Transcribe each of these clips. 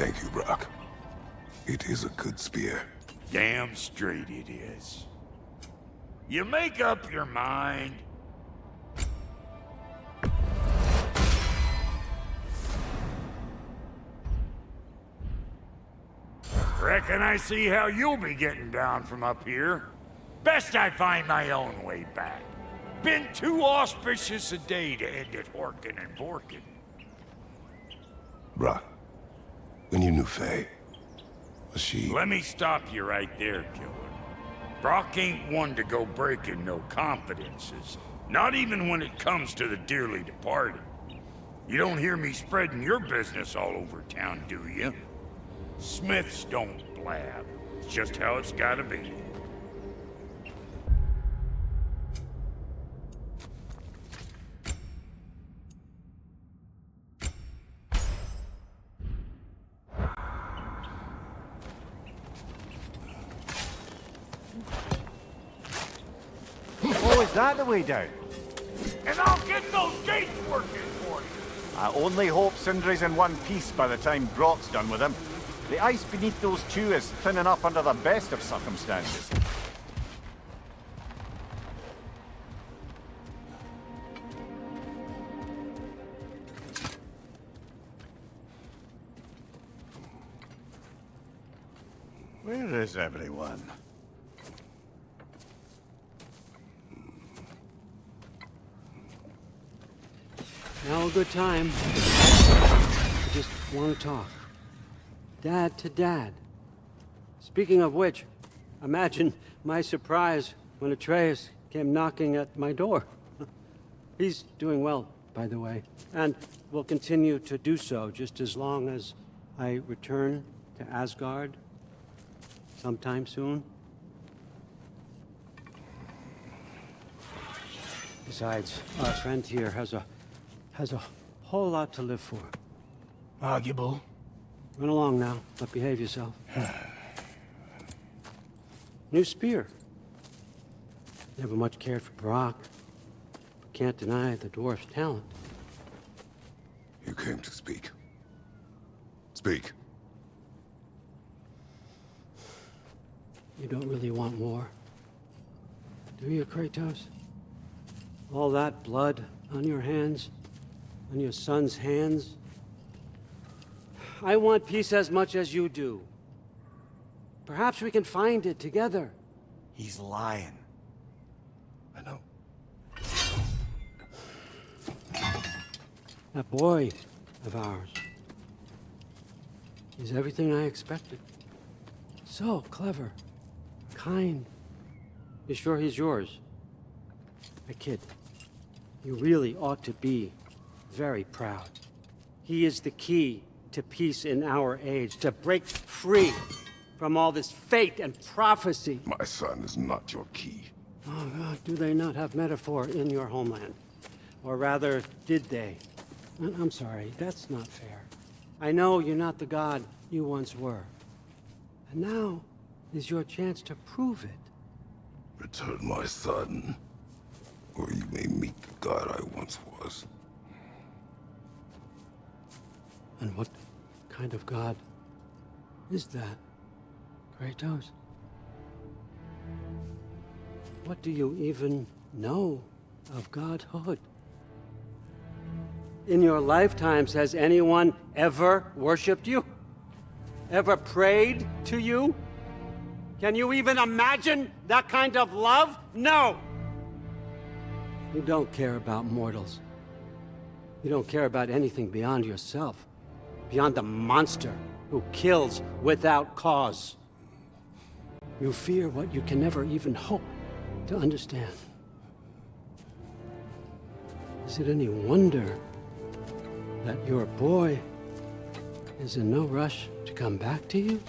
Thank you, Brock. It is a good spear. Damn straight it is. You make up your mind. Reckon I see how you'll be getting down from up here. Best I find my own way back. Been too auspicious a day to end it horkin' and borkin'. Brock, when you knew Faye, was she... Let me stop you right there, killer. Brock ain't one to go breaking no confidences. Not even when it comes to the dearly departed. You don't hear me spreading your business all over town, do you? Smiths don't blab. It's just how it's gotta be. Oh, is that the way down? And I'll get those gates working for you! I only hope Sindri's in one piece by the time Brock's done with him. The ice beneath those two is thin enough under the best of circumstances. Where is everyone? Now a good time. I just want to talk. Dad to Dad. Speaking of which, imagine my surprise when Atreus came knocking at my door. He's doing well, by the way, and will continue to do so just as long as I return to Asgard sometime soon. Besides, our friend here has a whole lot to live for. Arguable. Run along now, but behave yourself. New spear. Never much cared for Brock, but can't deny the dwarf's talent. You came to speak. Speak. You don't really want war, do you, Kratos? All that blood on your hands, on your son's hands. I want peace as much as you do. Perhaps we can find it together. He's lying. I know. That boy of ours is everything I expected. So clever, kind. You sure he's yours? I kid. You really ought to be very proud. He is the key to peace in our age, to break free from all this fate and prophecy. My son is not your key. Oh God, do they not have metaphor in your homeland? Or rather, did they? I'm sorry, that's not fair. I know you're not the god you once were. And now is your chance to prove it. Return my son, or you may meet the god I once was. And what kind of god is that, Kratos? What do you even know of godhood? In your lifetimes, has anyone ever worshipped you? Ever prayed to you? Can you even imagine that kind of love? No! You don't care about mortals. You don't care about anything beyond yourself. Beyond the monster who kills without cause. You fear what you can never even hope to understand. Is it any wonder that your boy is in no rush to come back to you?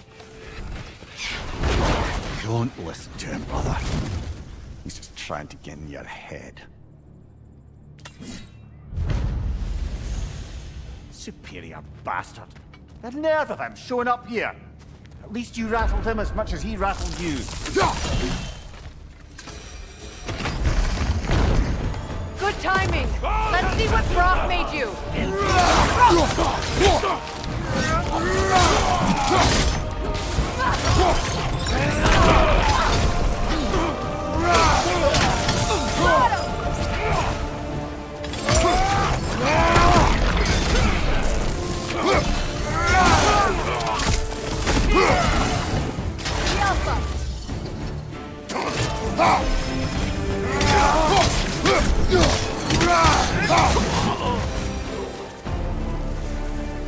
Don't listen to him, brother. He's just trying to get in your head. Superior bastard. The nerve of him showing up here. At least you rattled him as much as he rattled you. Good timing. Let's see what Brock made you.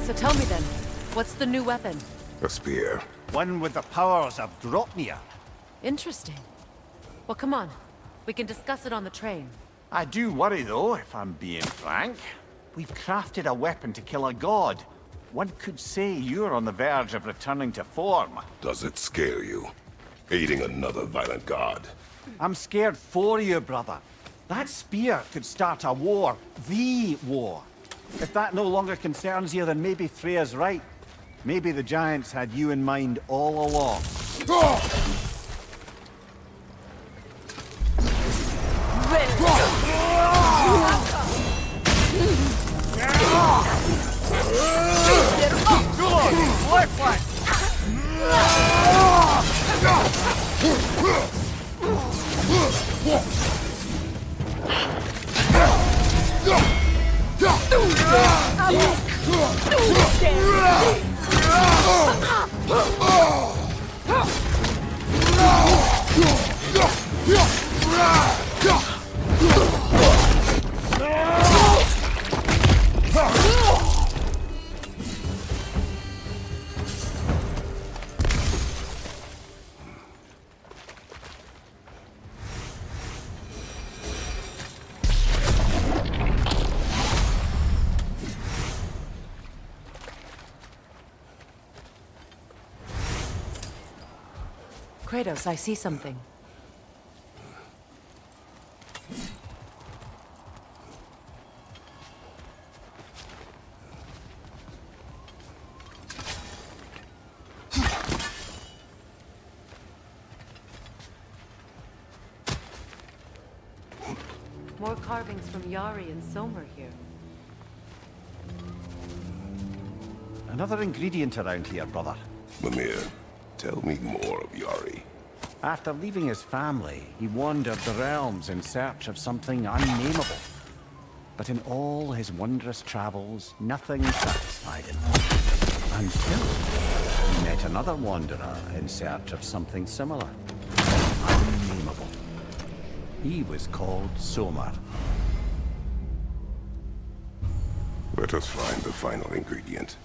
So tell me then, what's the new weapon? A spear. One with the powers of Dropnir. Interesting. Well, come on. We can discuss it on the train. I do worry, though, if I'm being frank. We've crafted a weapon to kill a god. One could say you're on the verge of returning to form. Does it scare you? Aiding another violent god? I'm scared for you, brother. That spear could start a war. The war. If that no longer concerns you, then maybe Freya's right. Maybe the Giants had you in mind all along. Kratos, I see something. More carvings from Yari and Somer here. Another ingredient around here, brother. Mimir, tell me more of Yari. After leaving his family, he wandered the realms in search of something unnameable. But in all his wondrous travels, nothing satisfied him. Until he met another wanderer in search of something similar. Unnameable. He was called Somer. Let us find the final ingredient.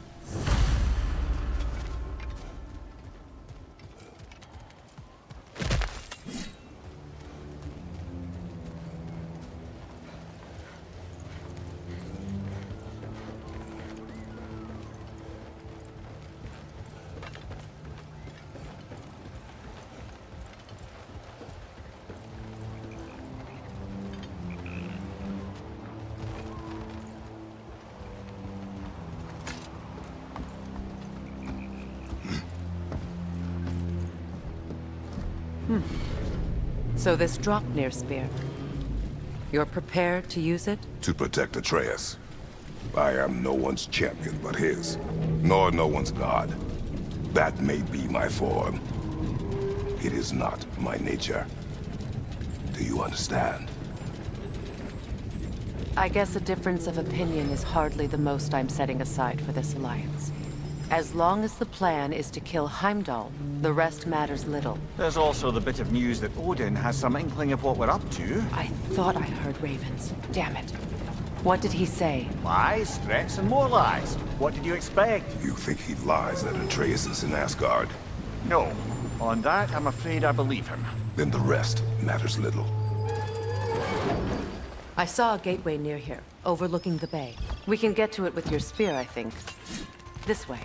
So this Dropnir spear, you're prepared to use it? To protect Atreus. I am no one's champion but his, nor no one's god. That may be my form. It is not my nature. Do you understand? I guess a difference of opinion is hardly the most I'm setting aside for this alliance. As long as the plan is to kill Heimdall, the rest matters little. There's also the bit of news that Odin has some inkling of what we're up to. I thought I heard ravens. Damn it. What did he say? Lies, threats, and more lies. What did you expect? You think he lies that Atreus is in Asgard? No. On that, I'm afraid I believe him. Then the rest matters little. I saw a gateway near here, overlooking the bay. We can get to it with your spear, I think. This way.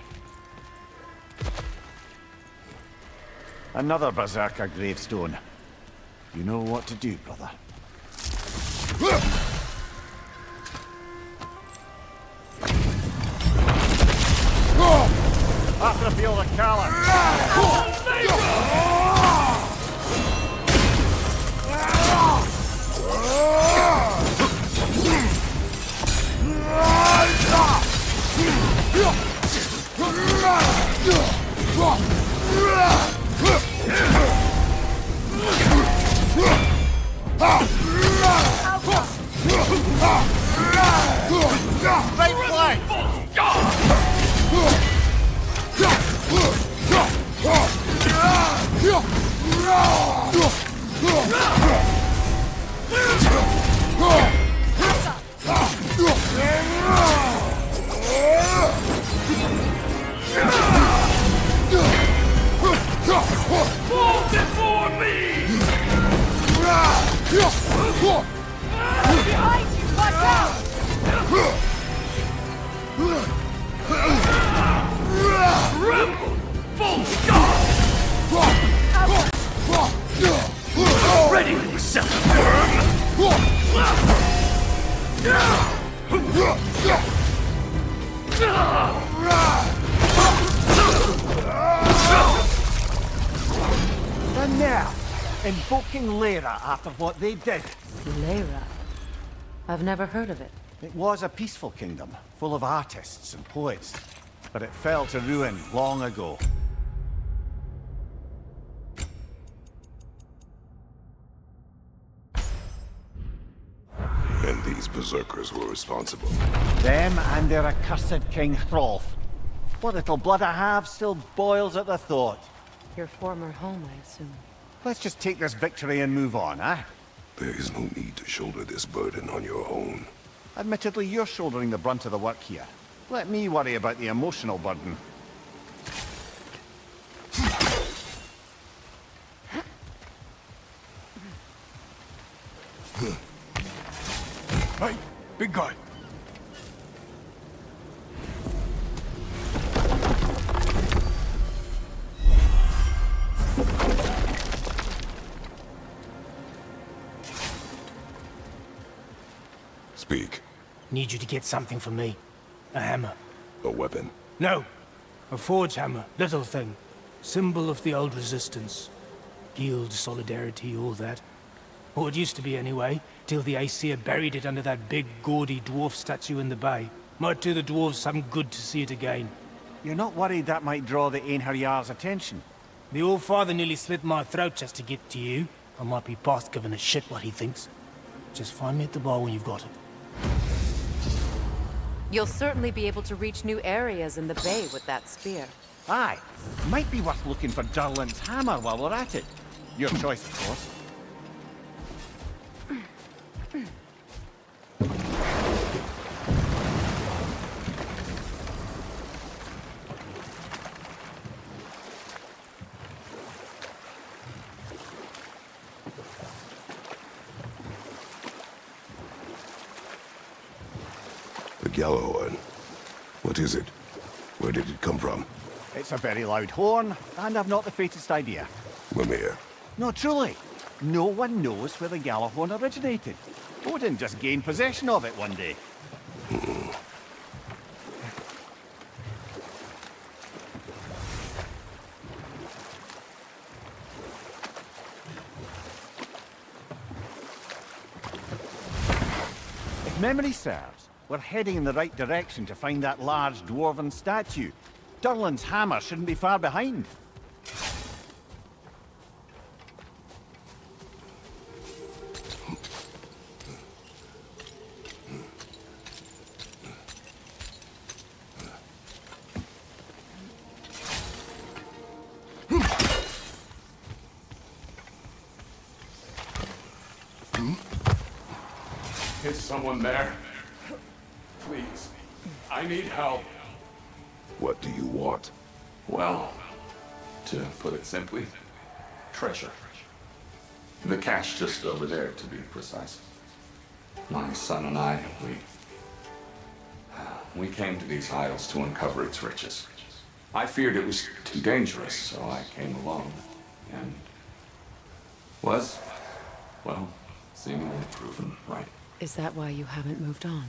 Another Berserker gravestone. You know what to do, brother. After feel the Callan. Move before me! Behind you! Watch out! Rebel! Full stop! Ready to sell And now, invoking Lyra after what they did. Lyra. I've never heard of it. It was a peaceful kingdom, full of artists and poets. But it fell to ruin long ago. And these berserkers were responsible. Them and their accursed King Hrolf. What little blood I have still boils at the thought. Your former home, I assume. Let's just take this victory and move on, eh? There is no need to shoulder this burden on your own. Admittedly, you're shouldering the brunt of the work here. Let me worry about the emotional burden. Hey, big guy. Speak. Need you to get something for me. A hammer. A weapon. No. A forge hammer. Little thing. Symbol of the old resistance. Guild, solidarity, all that. Or it used to be anyway, till the Aesir buried it under that big, gaudy dwarf statue in the bay. Might do the dwarves some good to see it again. You're not worried that might draw the Einherjar's attention? The old father nearly slit my throat just to get to you. I might be past giving a shit what he thinks. Just find me at the bar when you've got it. You'll certainly be able to reach new areas in the bay with that spear. Aye. Might be worth looking for Durlin's hammer while we're at it. Your choice, of course. The Gjallarhorn. What is it? Where did it come from? It's a very loud horn, and I've not the faintest idea. Mimir. No, truly. No one knows where the Gjallarhorn originated. Odin just gained possession of it one day. If memory serves, we're heading in the right direction to find that large dwarven statue. Durlin's hammer shouldn't be far behind. Is someone there? Please. I need help. What do you want? Well, to put it simply, treasure. The cache just over there, to be precise. My son and I, we came to these isles to uncover its riches. I feared it was too dangerous, so I came alone. And was, well, seemingly proven right. Is that why you haven't moved on?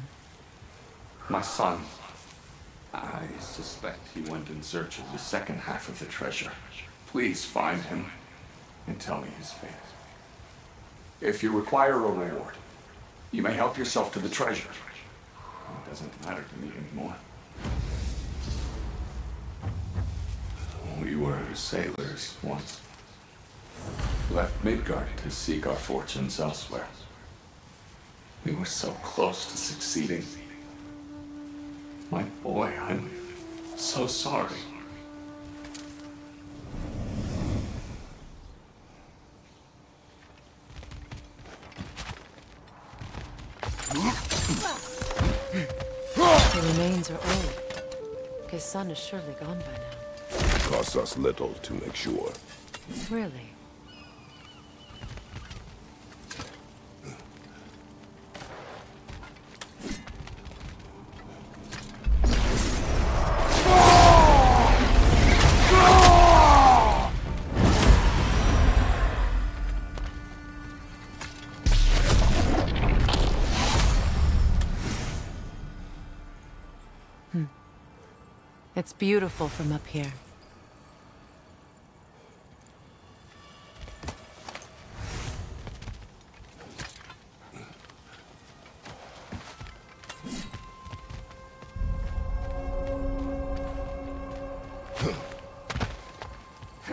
My son, I suspect he went in search of the second half of the treasure. Please find him and tell me his fate. If you require a reward, you may help yourself to the treasure. It doesn't matter to me anymore. were sailors once. Left Midgard to seek our fortunes elsewhere. We were so close to succeeding. My boy, I'm so sorry. The remains are old. His son is surely gone by now. Costs us little to make sure. Really? It's beautiful from up here.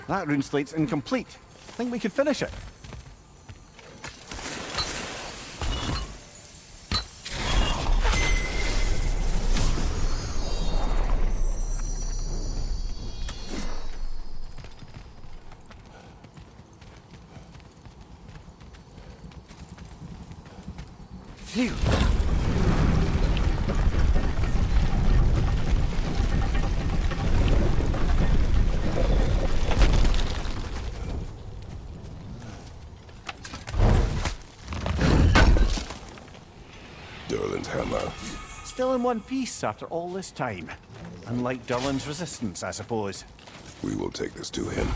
That rune slate's incomplete. Think we could finish it? Phew. Durlin's hammer. Still in one piece after all this time. Unlike Durlin's resistance, I suppose. We will take this to him.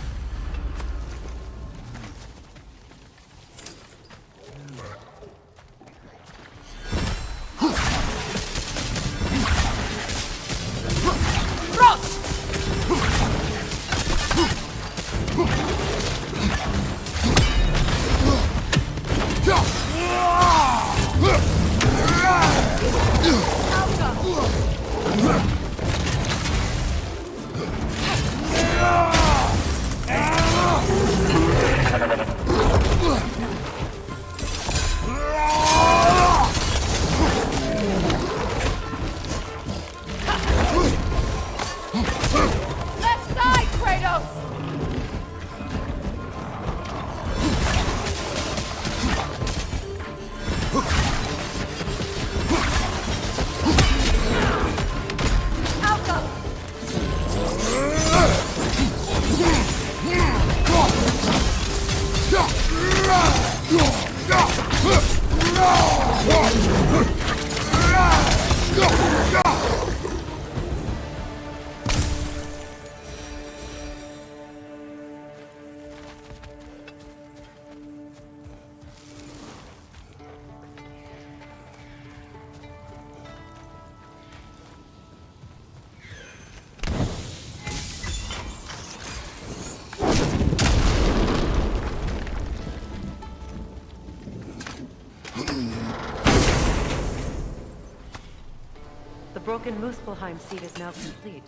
The broken Muspelheim seed is now complete.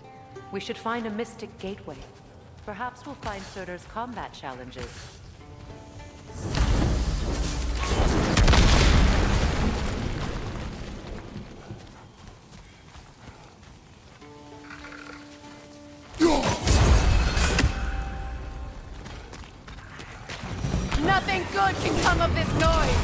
We should find a mystic gateway. Perhaps we'll find Surtur's combat challenges. Nothing good can come of this noise!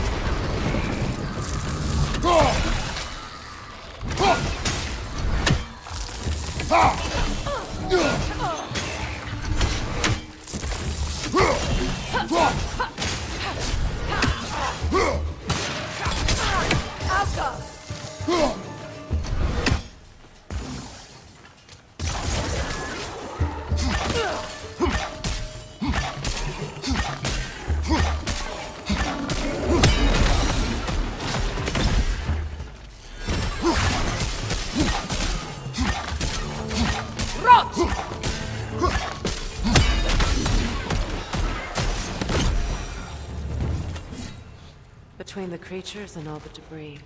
Between the creatures and all the debris,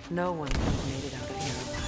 no one could have made it out of here alive.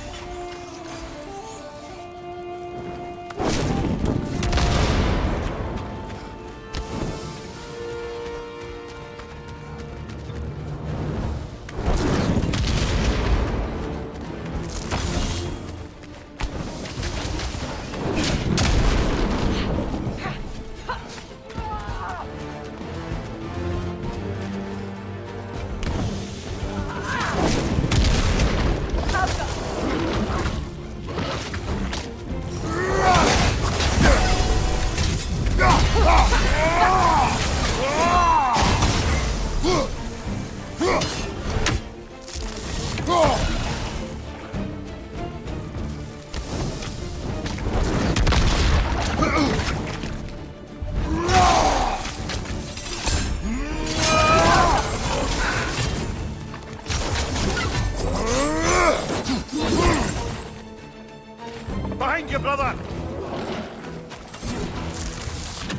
Behind you, brother!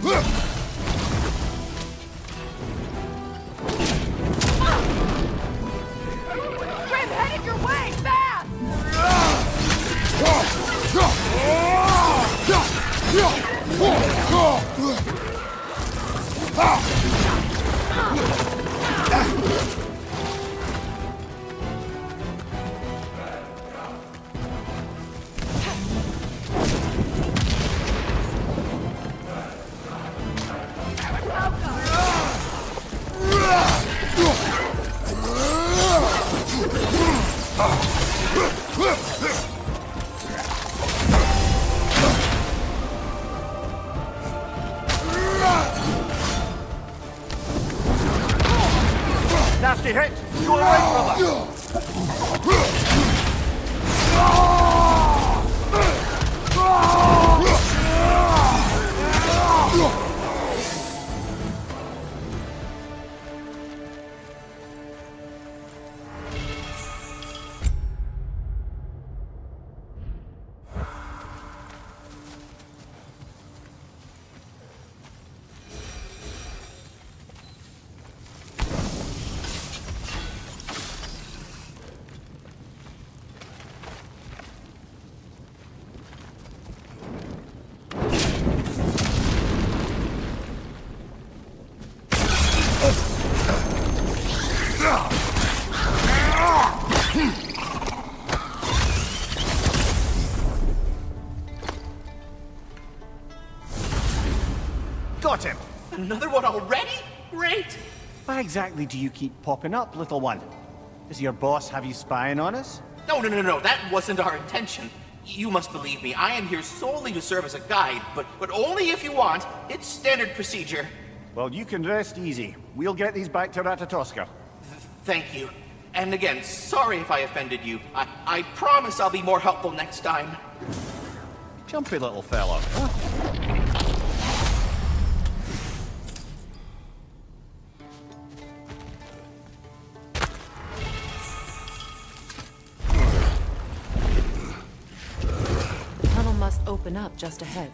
Grim, headed your way! Fast! Nasty hit! You alright, brother? Got him! Another one already? Great! Why exactly do you keep popping up, little one? Does your boss have you spying on us? No, that wasn't our intention. You must believe me, I am here solely to serve as a guide, but only if you want. It's standard procedure. Well, you can rest easy. We'll get these back to Ratatoska. Thank you. And again, sorry if I offended you. I promise I'll be more helpful next time. Jumpy little fella, huh? Tunnel must open up just ahead.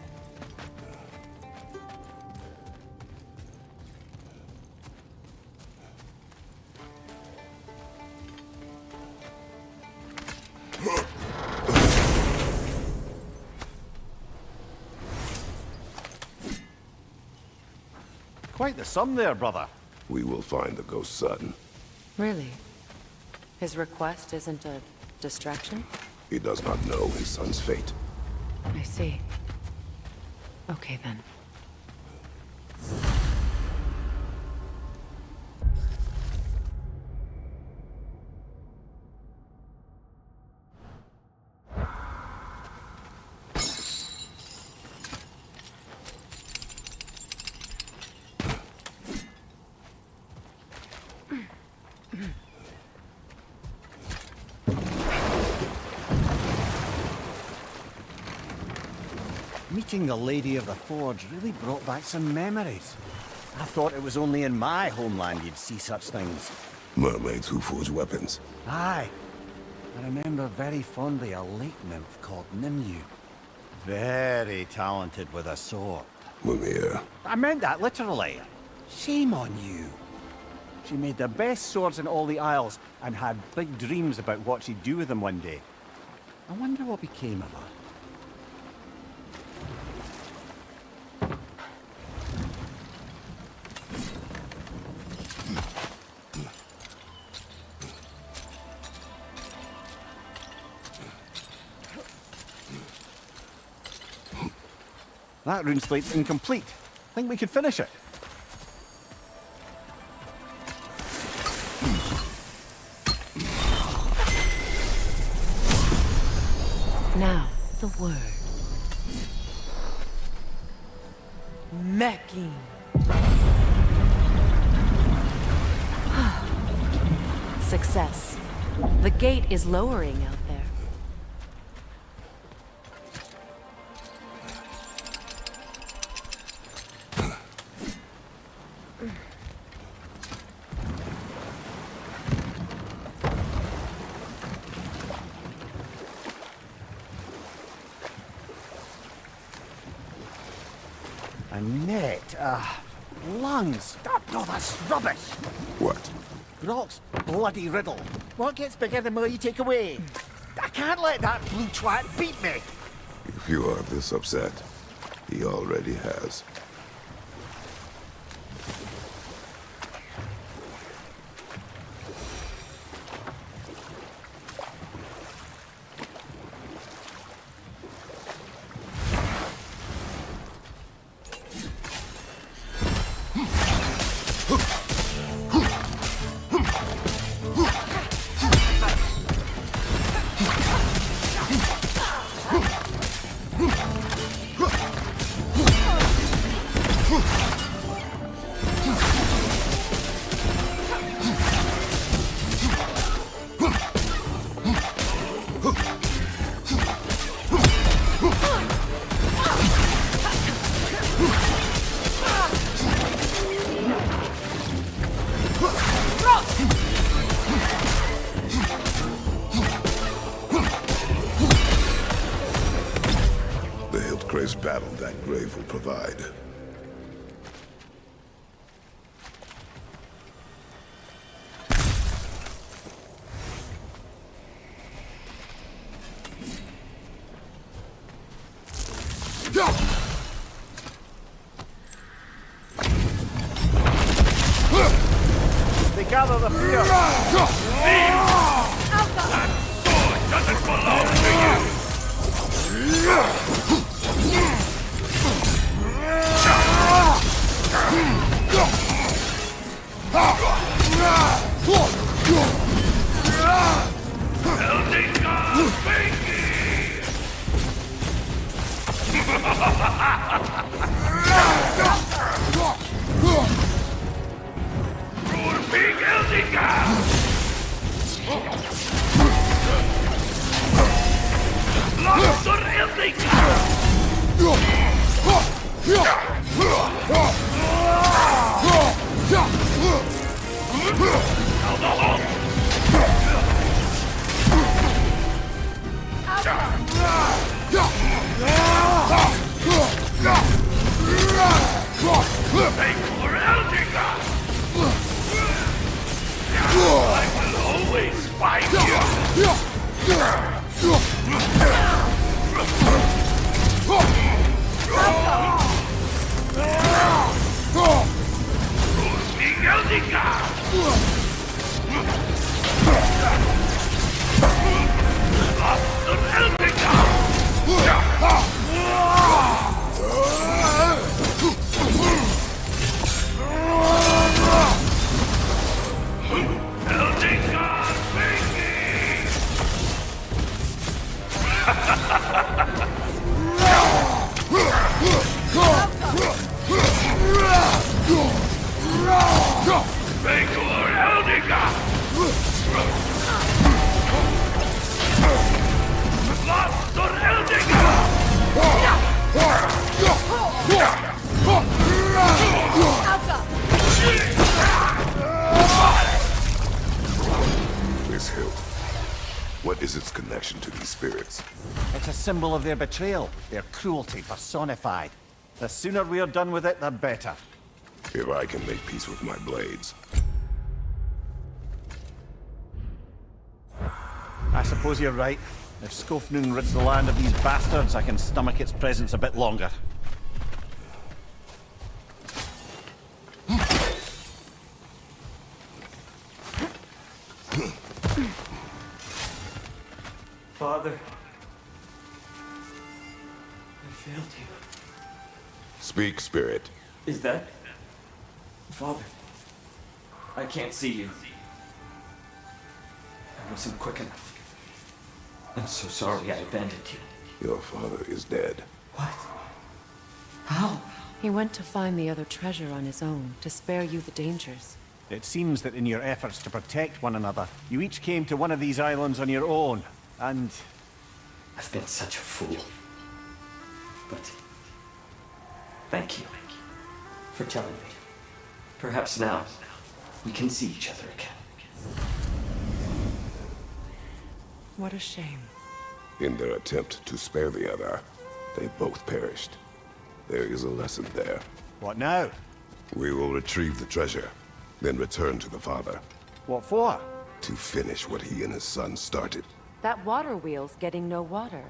Quite the sum there, brother. We will find the ghost son. Really? His request isn't a distraction? He does not know his son's fate. I see. Okay, then. Meeting the Lady of the Forge really brought back some memories. I thought it was only in my homeland you'd see such things. Mermaids who forge weapons. Aye. I remember very fondly a lake nymph called Nimue. Very talented with a sword. Mumir. I meant that literally. Shame on you. She made the best swords in all the Isles and had big dreams about what she'd do with them one day. I wonder what became of her. That rune slate's incomplete. Think we could finish it? Now, the word. Mecking. Success. The gate is lowering out there. A net, lungs. No, that's rubbish. What? Brock's bloody riddle. What gets bigger the more you take away? I can't let that blue twat beat me. If you are this upset, he already has. Battle that grave will provide. They gather the fear. That sword doesn't belong to you! This hilt, what is its connection to these spirits? It's a symbol of their betrayal, their cruelty personified. The sooner we're done with it, the better. If I can make peace with my blades. I suppose you're right. If Skofnung rids the land of these bastards, I can stomach its presence a bit longer. Father, I failed you. Speak, spirit. Is that... Father, I can't see you. I wasn't quick enough. I'm so sorry I abandoned you. Your father is dead. What? How? He went to find the other treasure on his own, to spare you the dangers. It seems that in your efforts to protect one another, you each came to one of these islands on your own, and... I've been such a fool. But... thank you for telling me. Perhaps now, we can see each other again. What a shame. In their attempt to spare the other, they both perished. There is a lesson there. What now? We will retrieve the treasure, then return to the father. What for? To finish what he and his son started. That water wheel's getting no water.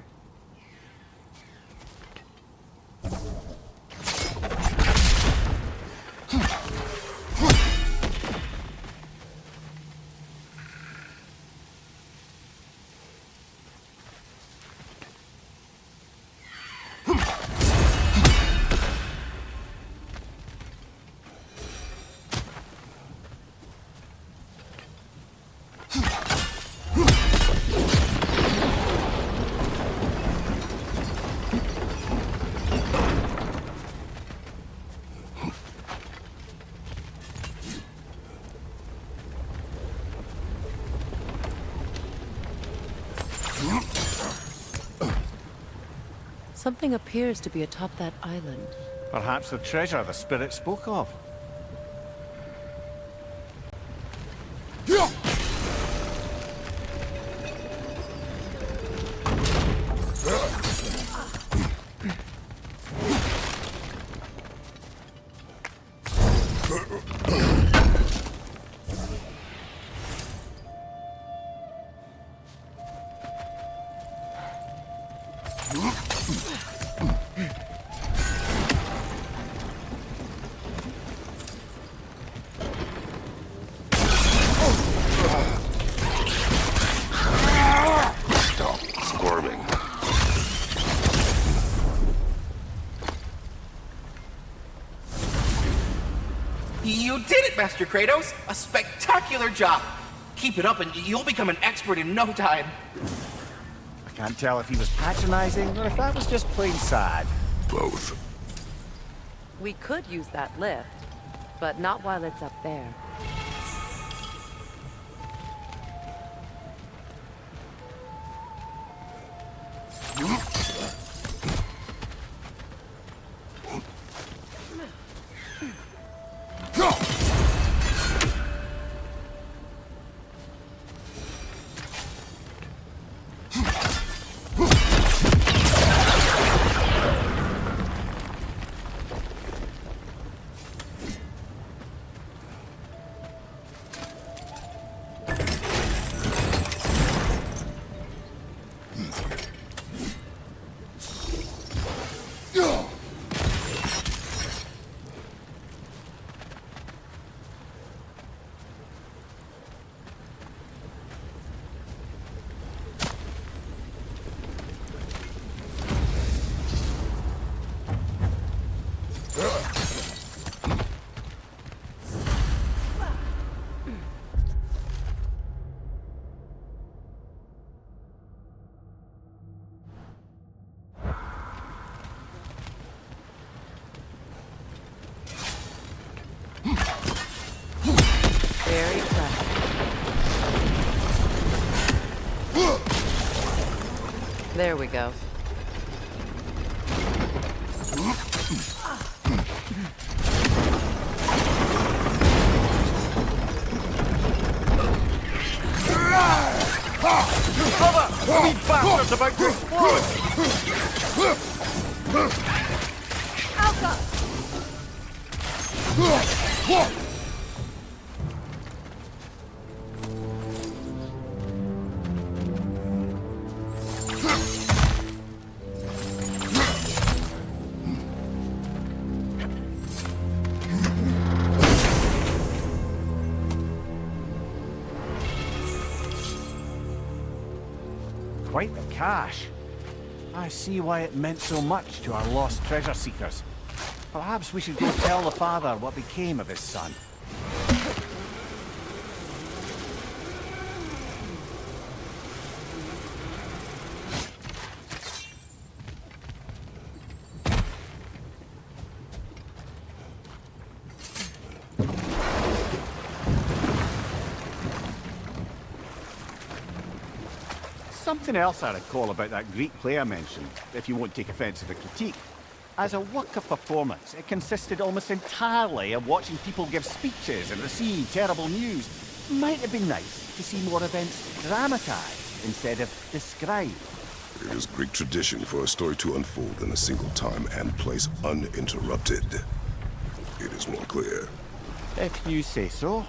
Something appears to be atop that island. Perhaps the treasure the spirit spoke of. Stop squirming. You did it, Master Kratos! A spectacular job! Keep it up and you'll become an expert in no time. I can't tell if he was patronizing or if that was just plain sad. Both. We could use that lift, but not while it's up there. Very impressive. There we go. Cover! These bastards about to explode! Quite the cache. I see why it meant so much to our lost treasure seekers. Perhaps we should go tell the father what became of his son. Something else I recall about that Greek play I mentioned, if you won't take offence to the critique. As a work of performance, it consisted almost entirely of watching people give speeches and receive terrible news. Might have been nice to see more events dramatised instead of described. It is Greek tradition for a story to unfold in a single time and place uninterrupted. It is more clear. If you say so.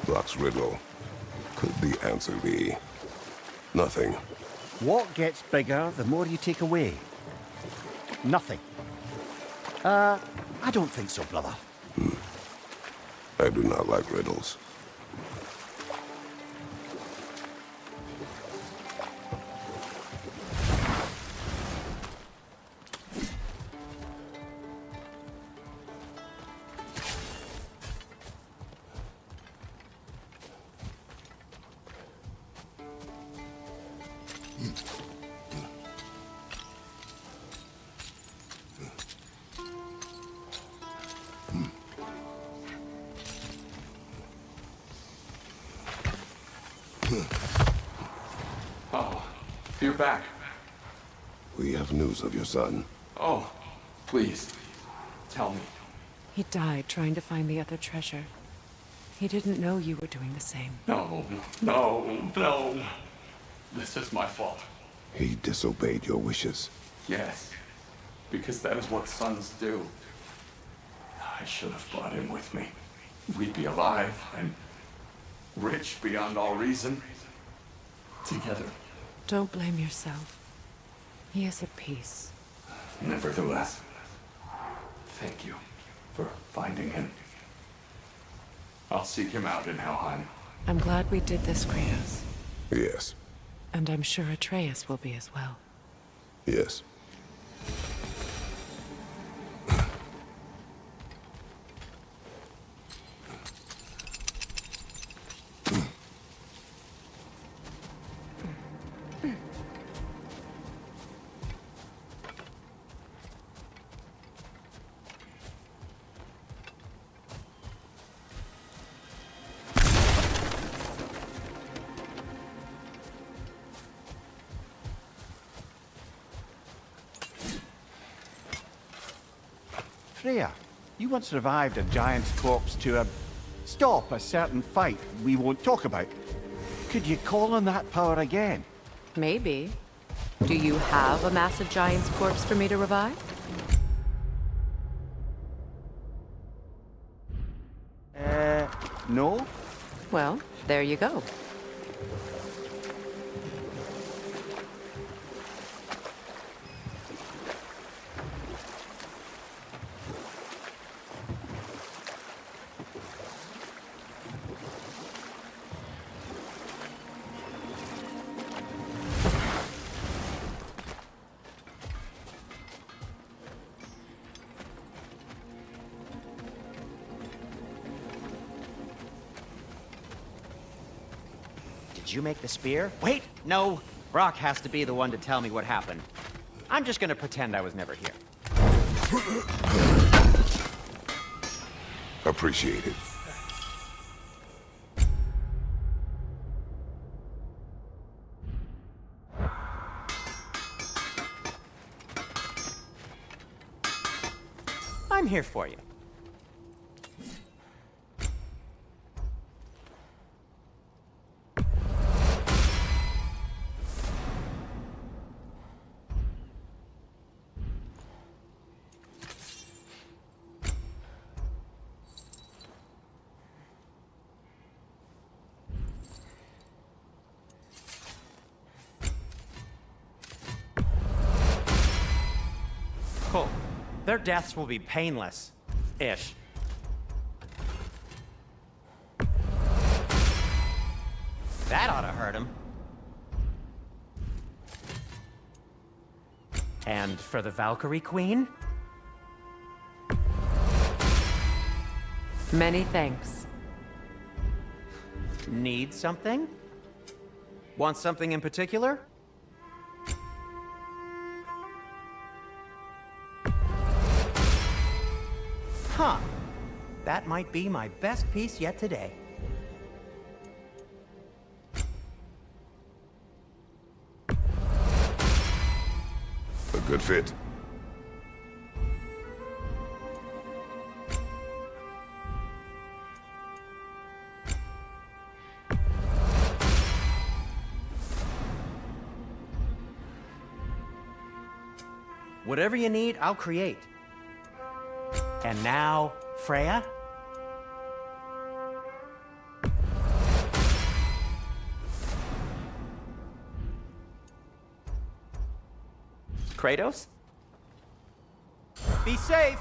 Brock's riddle. Could the answer be nothing? What gets bigger the more you take away? Nothing. I don't think so, brother. I do not like riddles. Oh, you're back. We have news of your son. Oh, please, tell me. He died trying to find the other treasure. He didn't know you were doing the same. No, no, no. This is my fault. He disobeyed your wishes. Yes, because that is what sons do. I should have brought him with me. We'd be alive and rich beyond all reason. Together. Don't blame yourself. He is at peace. Nevertheless, thank you for finding him. I'll seek him out in Helheim. I'm glad we did this, Kratos. Yes. And I'm sure Atreus will be as well. Yes. Freya, you once revived a giant's corpse to stop a certain fight we won't talk about. Could you call on that power again? Maybe. Do you have a massive giant's corpse for me to revive? No? Well, there you go. Did you make the spear? Wait, no. Brock has to be the one to tell me what happened. I'm just gonna pretend I was never here. Appreciate it. I'm here for you. Cool. Their deaths will be painless. Ish. That ought to hurt him. And for the Valkyrie Queen? Many thanks. Need something? Want something in particular? Huh. That might be my best piece yet today. A good fit. Whatever you need, I'll create. And now, Freya? Kratos? Be safe!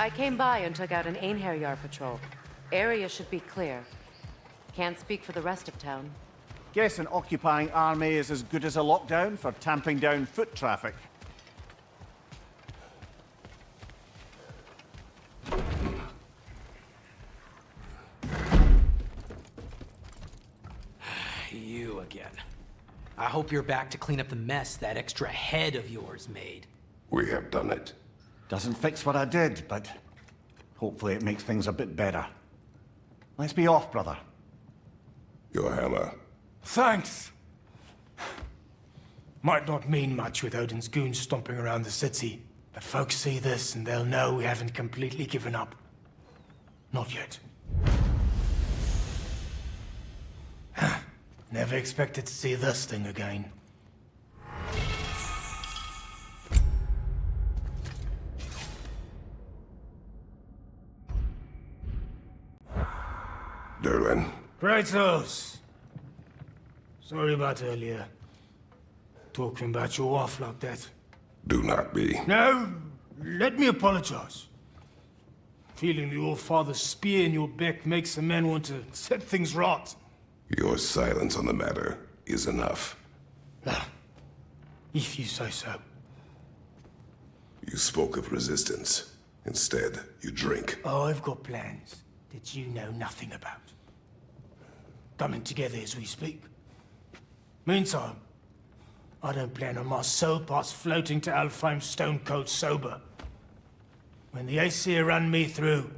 I came by and took out an Einherjar patrol. Area should be clear. Can't speak for the rest of town. Guess an occupying army is as good as a lockdown for tamping down foot traffic. You again. I hope you're back to clean up the mess that extra head of yours made. We have done it. Doesn't fix what I did, but hopefully it makes things a bit better. Let's be off, brother. Your hammer. Thanks! Might not mean much with Odin's goons stomping around the city, but folks see this and they'll know we haven't completely given up. Not yet. Never expected to see this thing again. Derlin. Kratos! Sorry about earlier. Talking about your wife like that. Do not be. No, let me apologize. Feeling the All-Father's spear in your back makes a man want to set things right. Your silence on the matter is enough. If you say so. You spoke of resistance. Instead, you drink. Oh, I've got plans that you know nothing about. Coming together as we speak. Meantime, I don't plan on my soul parts floating to Alfheim stone cold sober. When the Aesir run me through,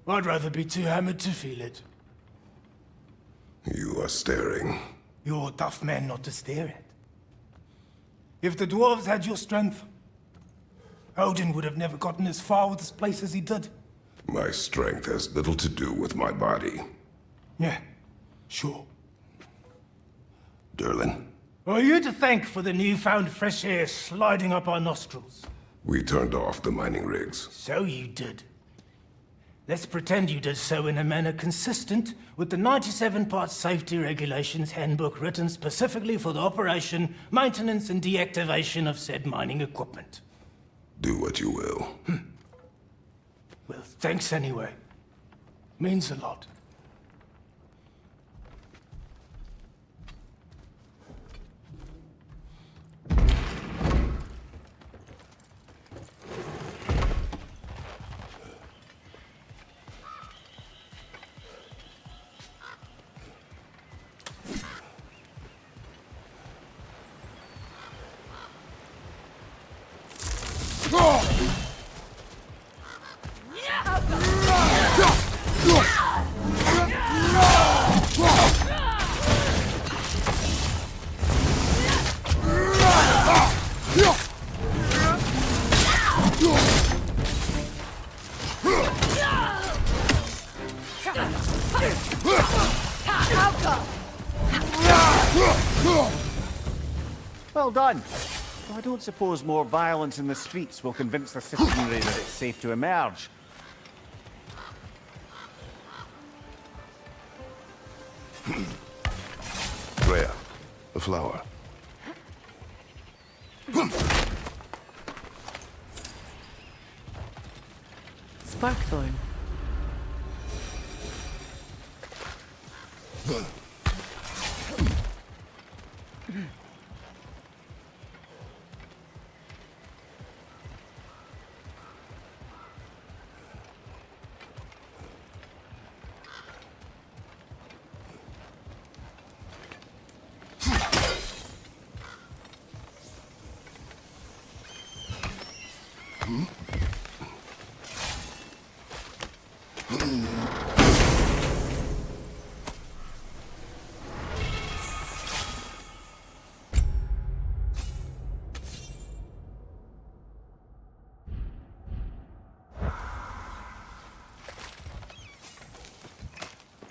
I'd rather be too hammered to feel it. You are staring. You're a tough man not to stare at. If the dwarves had your strength, Odin would have never gotten as far with this place as he did. My strength has little to do with my body. Yeah, sure. Derlin, Are you to thank for the newfound fresh air sliding up our nostrils? we turned off the mining rigs. So you did. Let's pretend you did so in a manner consistent with the 97-part safety regulations handbook written specifically for the operation, maintenance, and deactivation of said mining equipment. Do what you will. Well, thanks anyway. Means a lot. Well done. I don't suppose more violence in the streets will convince the citizenry that it's safe to emerge. Freya, a flower. Sparkthorn.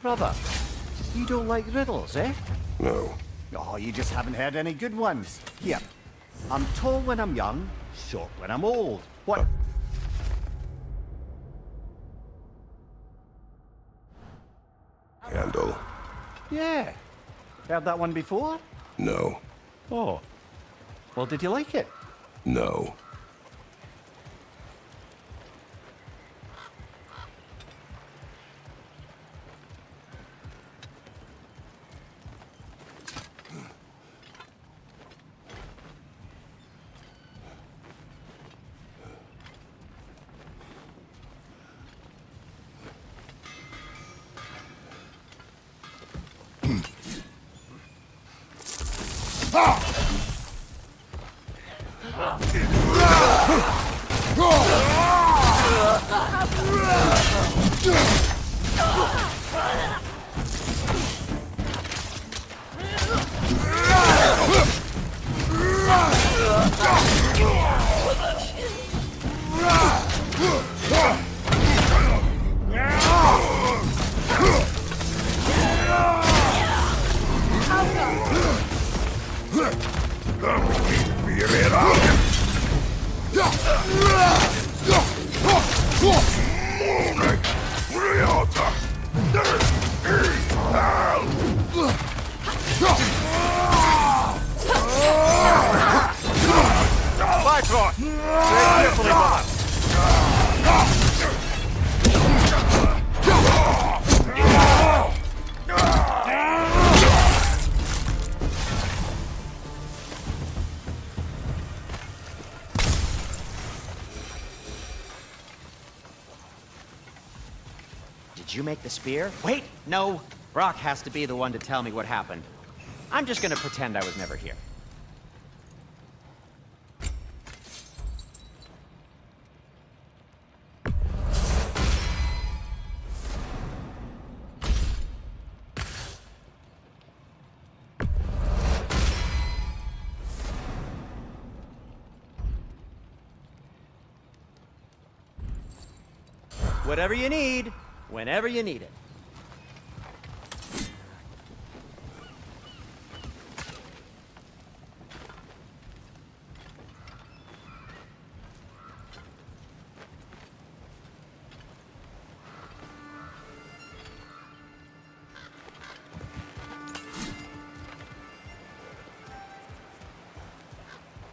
Brother, you don't like riddles, eh? No. Oh, you just haven't heard any good ones. Here, I'm tall when I'm young, short when I'm old. What? Handle. Yeah. Heard that one before? No. Oh. Well, did you like it? No. Bifrost! Tread carefully, brother! Did you make the spear? Wait, no. Brock has to be the one to tell me what happened. I'm just gonna pretend I was never here. Whatever you need, whenever you need it.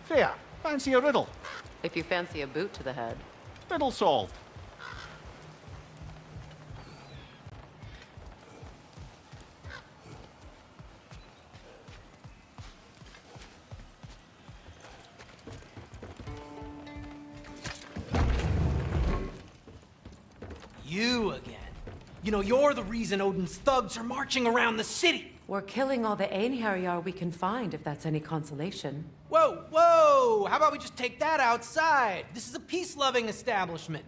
There, fancy a riddle. If you fancy a boot to the head. Riddle solved. You again. You know, you're the reason Odin's thugs are marching around the city. We're killing all the Einherjar we can find, if that's any consolation. Whoa, whoa! How about we just take that outside? This is a peace-loving establishment.